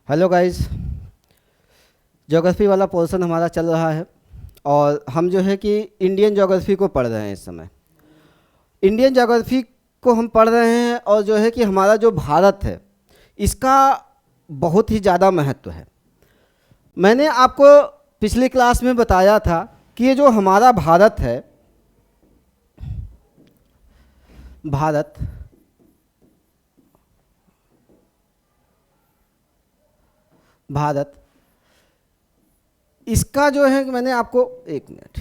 Hello guys, geography वाला portion हमारा चल रहा है और हम जो है कि इंडियन ज्योग्राफी को पढ़ रहे हैं इस समय। इंडियन ज्योग्राफी को हम पढ़ रहे हैं और जो है कि हमारा जो भारत है इसका बहुत ही ज़्यादा महत्व है। मैंने आपको पिछली क्लास में बताया था कि ये जो हमारा भारत है, भारत इसका जो है कि मैंने आपको एक मिनट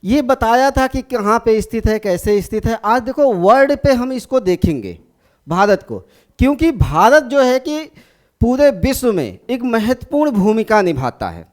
ये बताया था कि कहाँ पे स्थित है, कैसे स्थित है। आज देखो वर्ल्ड पे हम इसको देखेंगे भारत को, क्योंकि भारत जो है कि पूरे विश्व में एक महत्वपूर्ण भूमिका निभाता है।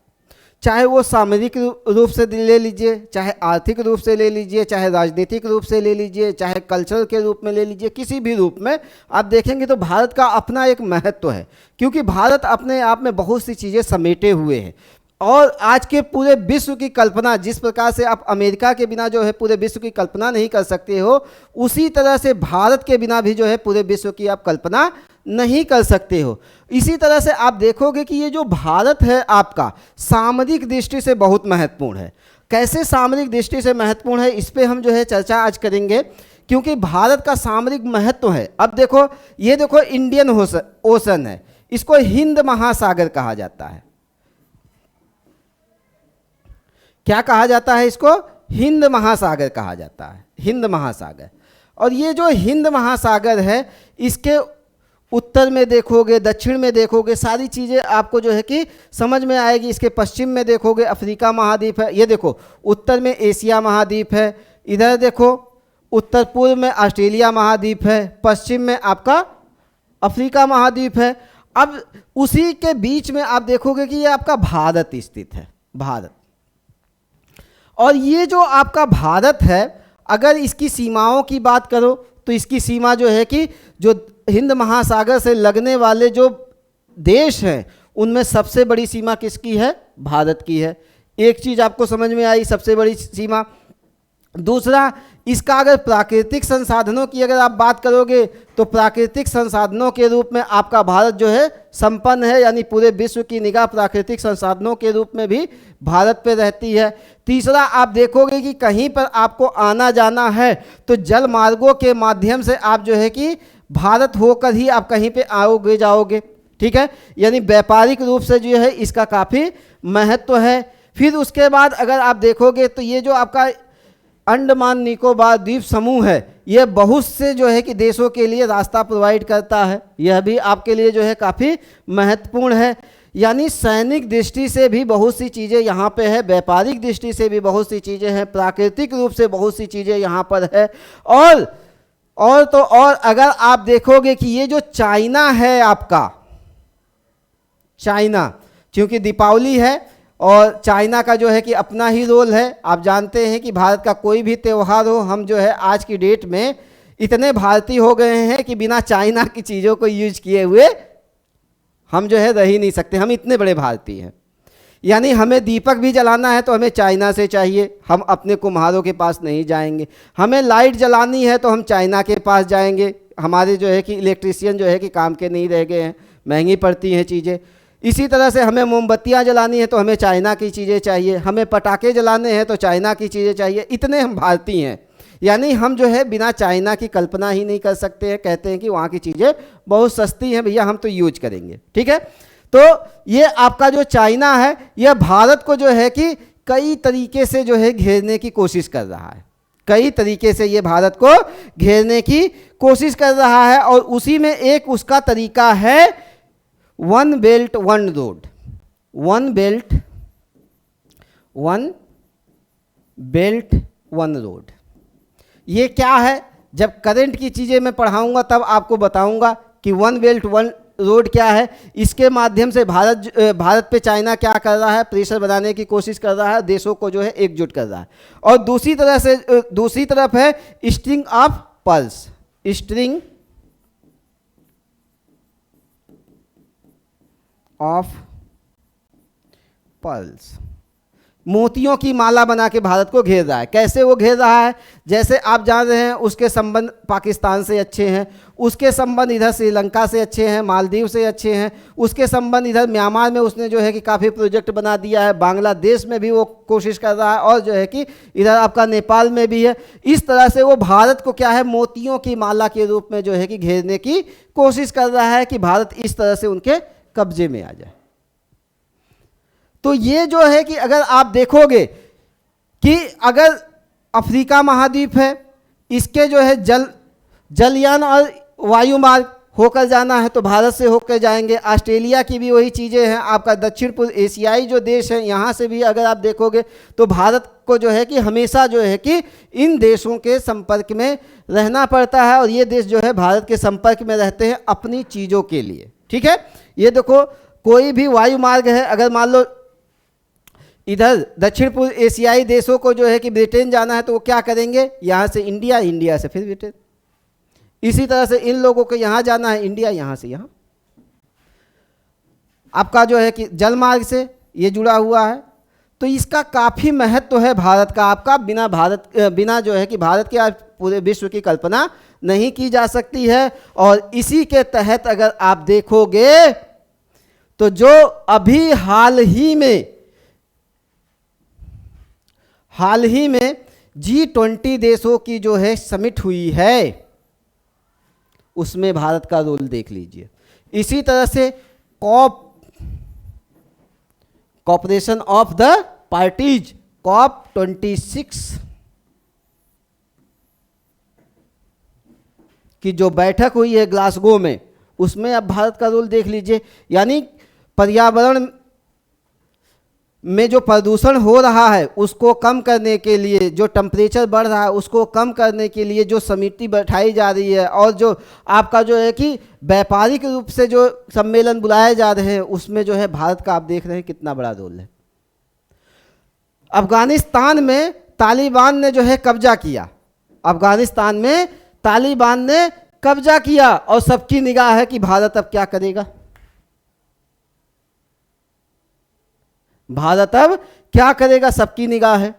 चाहे वो सामरिक रूप से ले लीजिए, चाहे आर्थिक रूप से ले लीजिए, चाहे राजनीतिक रूप से ले लीजिए, चाहे कल्चर के रूप में ले लीजिए, किसी भी रूप में आप देखेंगे तो भारत का अपना एक महत्व है, क्योंकि भारत अपने आप में बहुत सी चीज़ें समेटे हुए हैं। और आज के पूरे विश्व की कल्पना, जिस प्रकार से आप अमेरिका के बिना जो है पूरे विश्व की कल्पना नहीं कर सकते हो, उसी तरह से भारत के बिना भी जो है पूरे विश्व की आप कल्पना नहीं कर सकते हो। इसी तरह से आप देखोगे कि ये जो भारत है आपका सामरिक दृष्टि से बहुत महत्वपूर्ण है। कैसे सामरिक दृष्टि से महत्वपूर्ण है, इस पे हम जो है चर्चा आज करेंगे, क्योंकि भारत का सामरिक महत्व है। अब देखो, ये देखो इंडियन ओशन है, इसको हिंद महासागर कहा जाता है। क्या कहा जाता है? इसको हिंद महासागर कहा जाता है, हिंद महासागर। और ये जो हिंद महासागर है, इसके उत्तर में देखोगे, दक्षिण में देखोगे, सारी चीज़ें आपको जो है कि समझ में आएगी। इसके पश्चिम में देखोगे अफ्रीका महाद्वीप है, ये देखो उत्तर में एशिया महाद्वीप है, इधर देखो उत्तर पूर्व में ऑस्ट्रेलिया महाद्वीप है, पश्चिम में आपका अफ्रीका महाद्वीप है। अब उसी के बीच में आप देखोगे कि ये आपका भारत स्थित है, भारत। और ये जो आपका भारत है, अगर इसकी सीमाओं की बात करो तो इसकी सीमा जो है कि जो हिंद महासागर से लगने वाले जो देश हैं उनमें सबसे बड़ी सीमा किसकी है? भारत की है। एक चीज़ आपको समझ में आई, सबसे बड़ी सीमा। दूसरा, इसका अगर प्राकृतिक संसाधनों की अगर आप बात करोगे तो प्राकृतिक संसाधनों के रूप में आपका भारत जो है संपन्न है, यानी पूरे विश्व की निगाह प्राकृतिक संसाधनों के रूप में भी भारत पे रहती है। तीसरा, आप देखोगे कि कहीं पर आपको आना जाना है तो जल मार्गों के माध्यम से आप जो है कि भारत होकर ही आप कहीं पे आओगे जाओगे, ठीक है, यानी व्यापारिक रूप से जो है इसका काफ़ी महत्व है। फिर उसके बाद अगर आप देखोगे तो ये जो आपका अंडमान निकोबार द्वीप समूह है, यह बहुत से जो है कि देशों के लिए रास्ता प्रोवाइड करता है, यह भी आपके लिए जो है काफ़ी महत्वपूर्ण है। यानी सैनिक दृष्टि से भी बहुत सी चीज़ें यहाँ पे है, व्यापारिक दृष्टि से भी बहुत सी चीज़ें हैं, प्राकृतिक रूप से बहुत सी चीज़ें यहाँ पर है। और अगर आप देखोगे कि ये जो चाइना है आपका, चाइना, क्योंकि दीपावली है और चाइना का जो है कि अपना ही रोल है। आप जानते हैं कि भारत का कोई भी त्यौहार हो, हम जो है आज की डेट में इतने भारतीय हो गए हैं कि बिना चाइना की चीज़ों को यूज किए हुए हम जो है रह ही नहीं सकते, हम इतने बड़े भारतीय हैं। यानी हमें दीपक भी जलाना है तो हमें चाइना से चाहिए, हम अपने कुम्हारों के पास नहीं जाएंगे। हमें लाइट जलानी है तो हम चाइना के पास जाएंगे, हमारे जो है कि इलेक्ट्रीशियन जो है कि काम के नहीं रह गए हैं, महंगी पड़ती हैं चीज़ें। इसी तरह से हमें मोमबत्तियाँ जलानी है तो हमें चाइना की चीज़ें चाहिए, हमें पटाखे जलाने हैं तो चाइना की चीज़ें चाहिए। इतने हम भारतीय हैं, यानी हम जो है बिना चाइना की कल्पना ही नहीं कर सकते हैं। कहते हैं कि वहाँ की चीज़ें बहुत सस्ती हैं भैया, हम तो यूज करेंगे, ठीक है। तो ये आपका जो चाइना है, यह भारत को जो है कि कई तरीके से जो है घेरने की कोशिश कर रहा है, कई तरीके से ये भारत को घेरने की कोशिश कर रहा है। और उसी में एक उसका तरीका है one belt one road, one belt one road. ये क्या है? जब करंट की चीज़ें मैं पढ़ाऊंगा तब आपको बताऊंगा कि वन बेल्ट वन रोड क्या है। इसके माध्यम से भारत पे चाइना क्या कर रहा है? प्रेशर बनाने की कोशिश कर रहा है, देशों को जो है एकजुट कर रहा है। और दूसरी तरफ है string of pearls, string of pearls. मोतियों की माला बना के भारत को घेर रहा है। कैसे वो घेर रहा है? जैसे आप जान रहे हैं उसके संबंध पाकिस्तान से अच्छे हैं, उसके संबंध इधर श्रीलंका से अच्छे हैं, मालदीव से अच्छे हैं, उसके संबंध इधर म्यांमार में उसने जो है कि काफ़ी प्रोजेक्ट बना दिया है, बांग्लादेश में भी वो कोशिश कर रहा है, और जो है कि इधर आपका नेपाल में भी है। इस तरह से वो भारत को क्या है, मोतियों की माला के रूप में जो है कि घेरने की कोशिश कर रहा है कि भारत इस तरह से उनके कब्जे में आ जाए। तो ये जो है कि अगर आप देखोगे कि अगर अफ्रीका महाद्वीप है, इसके जो है जलयान और वायु मार्ग होकर जाना है तो भारत से होकर जाएंगे। ऑस्ट्रेलिया की भी वही चीज़ें हैं। आपका दक्षिण पूर्व एशियाई जो देश हैं, यहाँ से भी अगर आप देखोगे तो भारत को जो है कि हमेशा जो है कि इन देशों के संपर्क में रहना पड़ता है, और ये देश जो है भारत के संपर्क में रहते हैं अपनी चीज़ों के लिए। ठीक है, ये देखो कोई भी वायु मार्ग है, अगर मान लो इधर दक्षिण पूर्व एशियाई देशों को जो है कि ब्रिटेन जाना है तो वो क्या करेंगे, यहाँ से इंडिया, इंडिया से फिर ब्रिटेन। इसी तरह से इन लोगों को यहाँ जाना है, इंडिया, यहाँ से यहाँ। आपका जो है कि जल मार्ग से ये जुड़ा हुआ है। तो इसका काफ़ी महत्व है भारत का। आपका बिना जो है कि भारत के आज पूरे विश्व की कल्पना नहीं की जा सकती है। और इसी के तहत अगर आप देखोगे तो जो अभी हाल ही में G20 देशों की जो है समिट हुई है, उसमें भारत का रोल देख लीजिए। इसी तरह से corporation of the parties COP26 की जो बैठक हुई है ग्लासगो में, उसमें अब भारत का रोल देख लीजिए। यानी पर्यावरण में जो प्रदूषण हो रहा है उसको कम करने के लिए, जो टेम्परेचर बढ़ रहा है उसको कम करने के लिए जो समिति बैठाई जा रही है, और जो आपका जो है कि व्यापारिक रूप से जो सम्मेलन बुलाए जा रहे हैं, उसमें जो है भारत का आप देख रहे हैं कितना बड़ा रोल है। अफगानिस्तान में तालिबान ने जो है कब्जा किया, अफगानिस्तान में तालिबान ने कब्जा किया, और सबकी निगाह है कि भारत अब क्या करेगा, भारत अब क्या करेगा, सबकी निगाह है।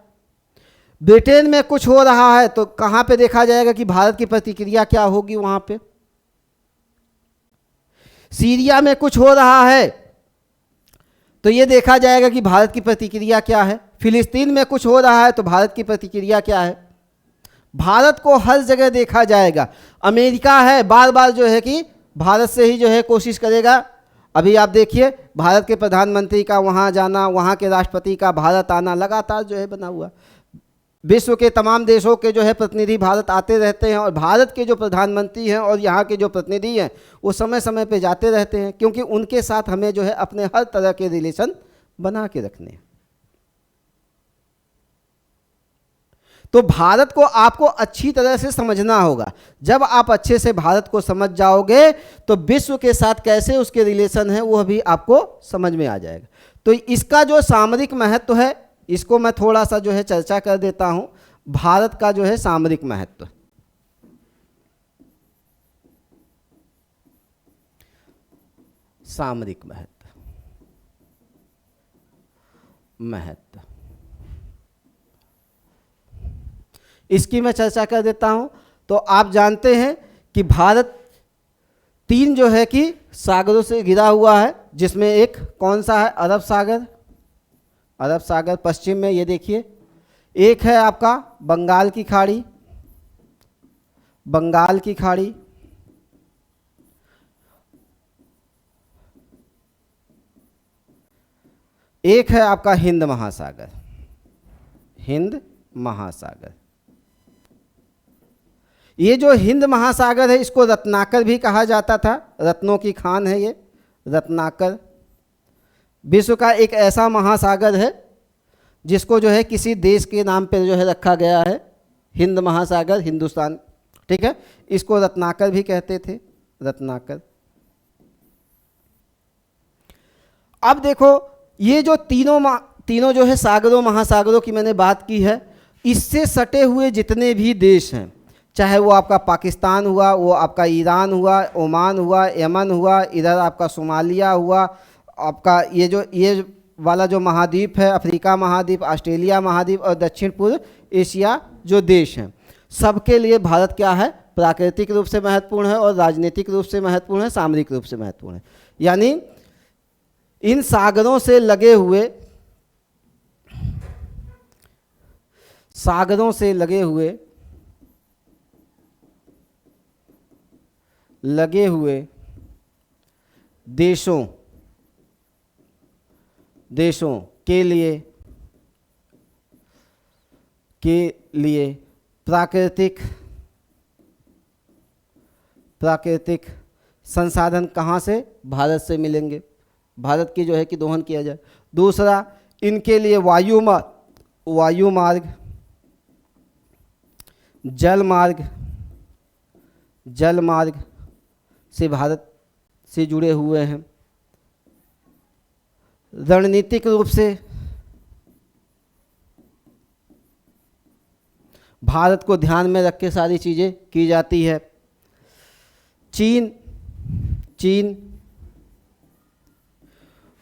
ब्रिटेन में कुछ हो रहा है तो कहां पे देखा जाएगा कि भारत की प्रतिक्रिया क्या होगी वहां पे। सीरिया में कुछ हो रहा है तो ये देखा जाएगा कि भारत की प्रतिक्रिया क्या है। फिलिस्तीन में कुछ हो रहा है तो भारत की प्रतिक्रिया क्या है। भारत को हर जगह देखा जाएगा। अमेरिका है, बार बार जो है कि भारत से ही जो है कोशिश करेगा। अभी आप देखिए भारत के प्रधानमंत्री का वहाँ जाना, वहाँ के राष्ट्रपति का भारत आना लगातार जो है बना हुआ। विश्व के तमाम देशों के जो है प्रतिनिधि भारत आते रहते हैं, और भारत के जो प्रधानमंत्री हैं और यहाँ के जो प्रतिनिधि हैं वो समय समय पे जाते रहते हैं, क्योंकि उनके साथ हमें जो है अपने हर तरह के रिलेशन बना के रखने हैं। तो भारत को आपको अच्छी तरह से समझना होगा। जब आप अच्छे से भारत को समझ जाओगे तो विश्व के साथ कैसे उसके रिलेशन है वो भी आपको समझ में आ जाएगा। तो इसका जो सामरिक महत्व है, इसको मैं थोड़ा सा जो है चर्चा कर देता हूं। भारत का जो है सामरिक महत्व, सामरिक महत्व इसकी मैं चर्चा कर देता हूं। तो आप जानते हैं कि भारत 3 जो है कि सागरों से घिरा हुआ है, जिसमें एक कौन सा है, अरब सागर। अरब सागर पश्चिम में ये देखिए, एक है आपका बंगाल की खाड़ी, बंगाल की खाड़ी, एक है आपका हिंद महासागर, हिंद महासागर। ये जो हिंद महासागर है इसको रत्नाकर भी कहा जाता था, रत्नों की खान है ये रत्नाकर। विश्व का एक ऐसा महासागर है जिसको जो है किसी देश के नाम पे जो है रखा गया है, हिंद महासागर, हिंदुस्तान। ठीक है, इसको रत्नाकर भी कहते थे, रत्नाकर। अब देखो ये जो तीनों जो है सागरों महासागरों की मैंने बात की है, इससे सटे हुए जितने भी देश हैं, चाहे वो आपका पाकिस्तान हुआ, वो आपका ईरान हुआ, ओमान हुआ, यमन हुआ, इधर आपका सोमालिया हुआ, आपका ये वाला जो महाद्वीप है, अफ्रीका महाद्वीप, ऑस्ट्रेलिया महाद्वीप और दक्षिण पूर्व एशिया जो देश हैं, सबके लिए भारत क्या है, प्राकृतिक रूप से महत्वपूर्ण है और राजनीतिक रूप से महत्वपूर्ण है, सामरिक रूप से महत्वपूर्ण है। यानी इन सागरों से लगे हुए देशों के लिए प्राकृतिक संसाधन कहाँ से, भारत से मिलेंगे। भारत की जो है कि दोहन किया जाए। दूसरा, इनके लिए वायु मार्ग, जल मार्ग से भारत से जुड़े हुए हैं। रणनीतिक रूप से भारत को ध्यान में रख के सारी चीज़ें की जाती है। चीन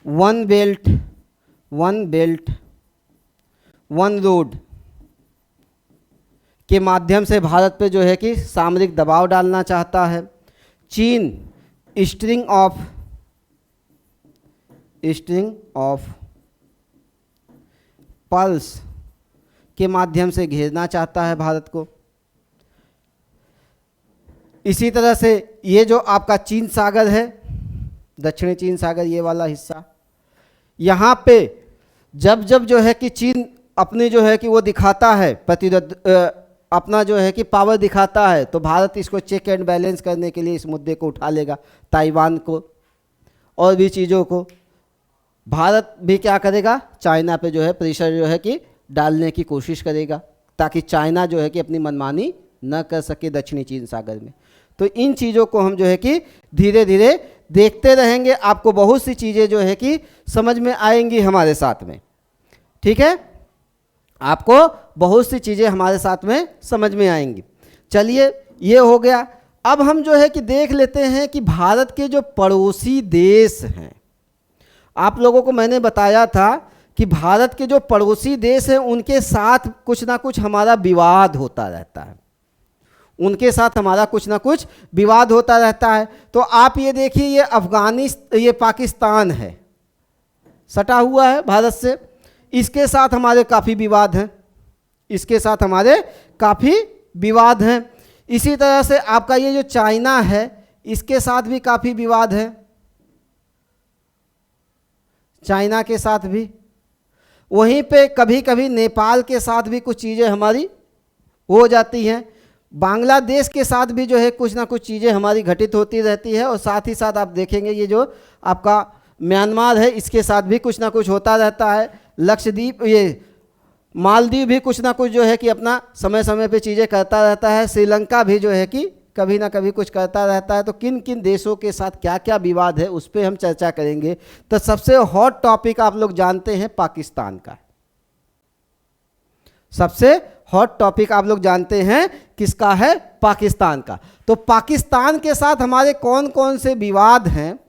वन बेल्ट वन रोड के माध्यम से भारत पे जो है कि सामरिक दबाव डालना चाहता है। चीन स्ट्रिंग ऑफ पल्स के माध्यम से घेरना चाहता है भारत को। इसी तरह से ये जो आपका चीन सागर है, दक्षिणी चीन सागर, ये वाला हिस्सा, यहाँ पे जब जो है कि चीन अपनी जो है कि वो दिखाता है अपना जो है कि पावर दिखाता है, तो भारत इसको चेक एंड बैलेंस करने के लिए इस मुद्दे को उठा लेगा। ताइवान को और भी चीज़ों को भारत भी क्या करेगा, चाइना पे जो है प्रेशर जो है कि डालने की कोशिश करेगा, ताकि चाइना जो है कि अपनी मनमानी न कर सके दक्षिणी चीन सागर में। तो इन चीज़ों को हम जो है कि धीरे धीरे देखते रहेंगे। आपको बहुत सी चीज़ें जो है कि समझ में आएंगी हमारे साथ में, ठीक है, आपको बहुत सी चीज़ें हमारे साथ में समझ में आएंगी। चलिए, ये हो गया। अब हम जो है कि देख लेते हैं कि भारत के जो पड़ोसी देश हैं, आप लोगों को मैंने बताया था कि भारत के जो पड़ोसी देश हैं उनके साथ कुछ ना कुछ हमारा विवाद होता रहता है, उनके साथ हमारा कुछ ना कुछ विवाद होता रहता है। तो आप ये देखिए, ये पाकिस्तान है, सटा हुआ है भारत से, इसके साथ हमारे काफ़ी विवाद हैं, इसी तरह से आपका ये जो चाइना है, इसके साथ भी काफ़ी विवाद है, चाइना के साथ भी। वहीं पे कभी कभी नेपाल के साथ भी कुछ चीज़ें हमारी हो जाती हैं, बांग्लादेश के साथ भी जो है कुछ ना कुछ चीज़ें हमारी घटित होती रहती है, और साथ ही साथ आप देखेंगे ये जो आपका म्यांमार है, इसके साथ भी कुछ ना कुछ होता रहता है। लक्षद्वीप, ये मालदीव भी कुछ ना कुछ जो है कि अपना समय समय पे चीज़ें करता रहता है। श्रीलंका भी जो है कि कभी ना कभी कुछ करता रहता है। तो किन किन देशों के साथ क्या क्या विवाद है उस पर हम चर्चा करेंगे। तो सबसे हॉट टॉपिक आप लोग जानते हैं पाकिस्तान का, सबसे हॉट टॉपिक आप लोग जानते हैं किसका है, पाकिस्तान का। तो पाकिस्तान के साथ हमारे कौन कौन से विवाद हैं,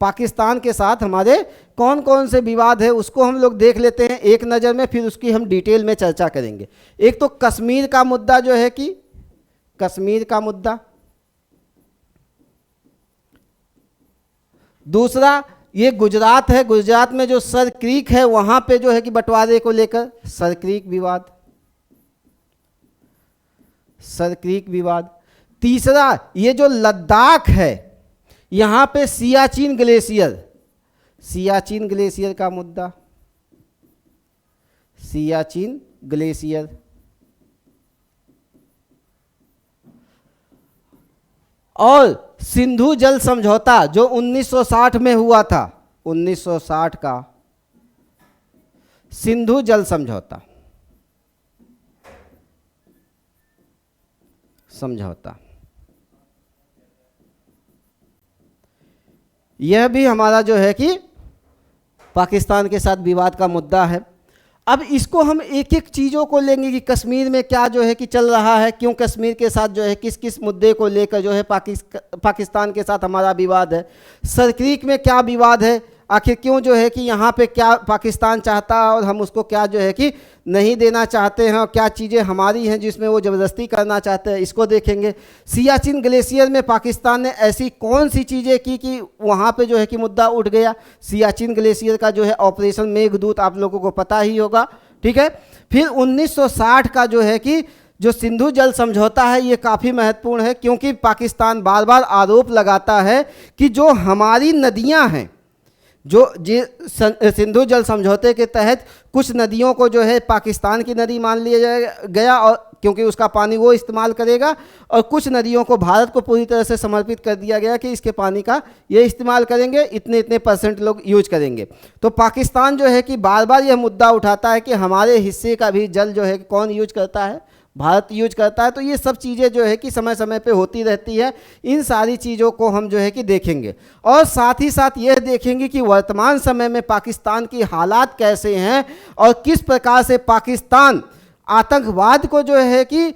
पाकिस्तान के साथ हमारे कौन कौन से विवाद है उसको हम लोग देख लेते हैं एक नज़र में, फिर उसकी हम डिटेल में चर्चा करेंगे। एक तो कश्मीर का मुद्दा जो है कि कश्मीर का मुद्दा, दूसरा ये गुजरात है, गुजरात में जो सर क्रीक है वहां पे जो है कि बंटवारे को लेकर सर क्रीक विवाद, सर क्रीक विवाद। तीसरा ये जो लद्दाख है, यहां पे सियाचिन ग्लेशियर का मुद्दा, सियाचिन ग्लेशियर। और सिंधु जल समझौता जो 1960 में हुआ था, 1960 का सिंधु जल समझौता, यह भी हमारा जो है कि पाकिस्तान के साथ विवाद का मुद्दा है। अब इसको हम एक एक चीज़ों को लेंगे कि कश्मीर में क्या जो है कि चल रहा है, क्यों कश्मीर के साथ जो है किस किस मुद्दे को लेकर जो है पाकिस्तान के साथ हमारा विवाद है, सरक्रीक में क्या विवाद है, आखिर क्यों जो है कि यहाँ पे क्या पाकिस्तान चाहता है और हम उसको क्या जो है कि नहीं देना चाहते हैं, और क्या चीज़ें हमारी हैं जिसमें वो ज़बरदस्ती करना चाहते हैं, इसको देखेंगे। सियाचिन ग्लेशियर में पाकिस्तान ने ऐसी कौन सी चीज़ें की कि वहाँ पे जो है कि मुद्दा उठ गया। सियाचिन ग्लेशियर का जो है ऑपरेशन मेघदूत आप लोगों को पता ही होगा, ठीक है। फिर 1960 का जो है कि जो सिंधु जल समझौता है, ये काफ़ी महत्वपूर्ण है, क्योंकि पाकिस्तान बार बार आरोप लगाता है कि जो हमारी नदियां हैं, जो सिंधु जल समझौते के तहत कुछ नदियों को जो है पाकिस्तान की नदी मान लिया गया, और क्योंकि उसका पानी वो इस्तेमाल करेगा, और कुछ नदियों को भारत को पूरी तरह से समर्पित कर दिया गया कि इसके पानी का ये इस्तेमाल करेंगे, इतने इतने % लोग यूज करेंगे। तो पाकिस्तान जो है कि बार बार यह मुद्दा उठाता है कि हमारे हिस्से का भी जल जो है कौन यूज करता है, भारत यूज करता है। तो ये सब चीज़ें जो है कि समय समय पे होती रहती है। इन सारी चीज़ों को हम जो है कि देखेंगे, और साथ ही साथ यह देखेंगे कि वर्तमान समय में पाकिस्तान की हालात कैसे हैं और किस प्रकार से पाकिस्तान आतंकवाद को जो है कि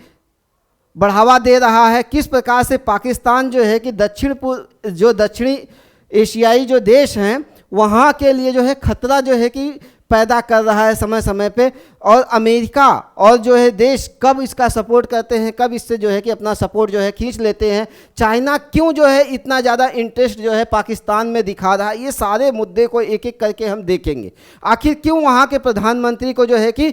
बढ़ावा दे रहा है, किस प्रकार से पाकिस्तान जो है कि दक्षिणी एशियाई जो देश हैं वहाँ के लिए जो है खतरा जो है कि पैदा कर रहा है समय समय पे, और अमेरिका और जो है देश कब इसका सपोर्ट करते हैं, कब इससे जो है कि अपना सपोर्ट जो है खींच लेते हैं। चाइना क्यों जो है इतना ज़्यादा इंटरेस्ट जो है पाकिस्तान में दिखा रहा है, ये सारे मुद्दे को एक एक करके हम देखेंगे। आखिर क्यों वहाँ के प्रधानमंत्री को जो है कि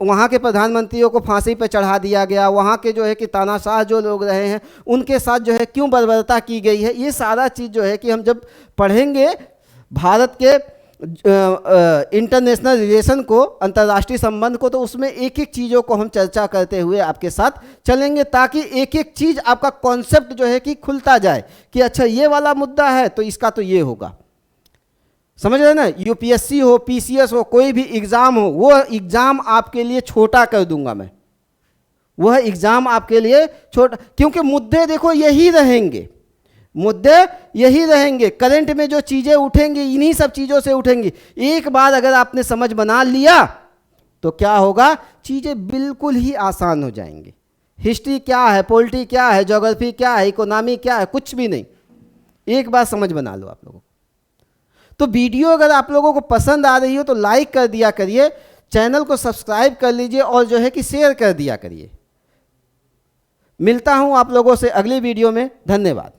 वहाँ के प्रधानमंत्रियों को फांसी पर चढ़ा दिया गया, वहाँ के जो है कि तानाशाह जो लोग रहे हैं उनके साथ जो है क्यों बर्बरता की गई है, ये सारा चीज़ जो है कि हम जब पढ़ेंगे भारत के इंटरनेशनल रिलेशन को, अंतर्राष्ट्रीय संबंध को, तो उसमें एक एक चीज़ों को हम चर्चा करते हुए आपके साथ चलेंगे, ताकि एक एक चीज़ आपका कॉन्सेप्ट जो है कि खुलता जाए कि अच्छा ये वाला मुद्दा है तो इसका तो ये होगा। समझ रहे ना, यूपीएससी हो, पीसीएस हो, कोई भी एग्ज़ाम हो, वो एग्ज़ाम आपके लिए छोटा कर दूंगा मैं, वह एग्ज़ाम आपके लिए छोटा, क्योंकि मुद्दे देखो यही रहेंगे, मुद्दे यही रहेंगे। करंट में जो चीज़ें उठेंगी इन्हीं सब चीज़ों से उठेंगी। एक बार अगर आपने समझ बना लिया तो क्या होगा, चीज़ें बिल्कुल ही आसान हो जाएंगी। हिस्ट्री क्या है, पॉलिटी क्या है, ज्योग्राफी क्या है, इकोनॉमी क्या है, कुछ भी नहीं, एक बार समझ बना लो आप लोगों। तो वीडियो अगर आप लोगों को पसंद आ रही हो तो लाइक कर दिया करिए, चैनल को सब्सक्राइब कर लीजिए, और जो है कि शेयर कर दिया करिए। मिलता हूँ आप लोगों से अगली वीडियो में। धन्यवाद।